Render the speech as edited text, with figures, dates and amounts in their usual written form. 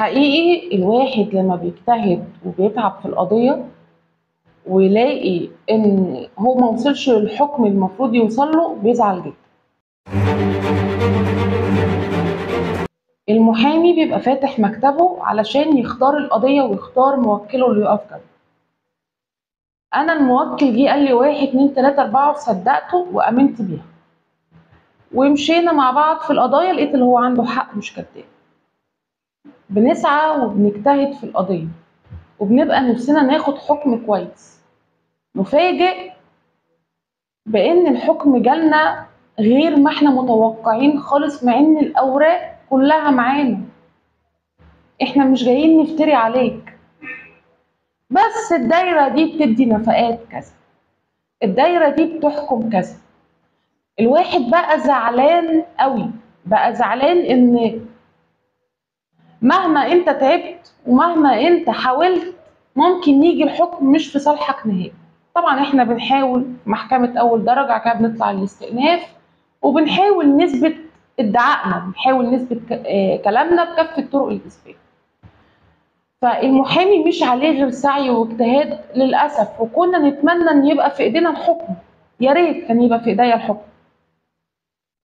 حقيقي الواحد لما بيجتهد وبيتعب في القضية ويلاقي ان هو ما وصلش للحكم المفروض يوصل له بيزعل جدا. المحامي بيبقى فاتح مكتبه علشان يختار القضية ويختار موكله اللي يقف جنبه. انا الموكل جه قال لي 1 2 3 4 وصدقته وامنت بيها ومشينا مع بعض في القضايا، لقيت اللي هو عنده حق مش كذاب. بنسعى وبنجتهد في القضية وبنبقى نفسنا ناخد حكم كويس، نفاجئ بان الحكم جالنا غير ما احنا متوقعين خالص، مع ان الاوراق كلها معانا. احنا مش جايين نفتري عليك، بس الدايرة دي بتدي نفقات كذا، الدايرة دي بتحكم كذا. الواحد بقى زعلان قوي، بقى زعلان ان مهما انت تعبت ومهما انت حاولت ممكن يجي الحكم مش في صالحك نهائي. طبعا احنا بنحاول محكمة اول درجة، كده بنطلع للاستئناف وبنحاول نثبت ادعائنا، بنحاول نثبت كلامنا بكافة طرق الاثبات. فالمحامي مش عليه غير سعي واجتهاد للاسف، وكنا نتمنى ان يبقى في ايدينا الحكم، يا ريت كان يبقى في ايديا الحكم،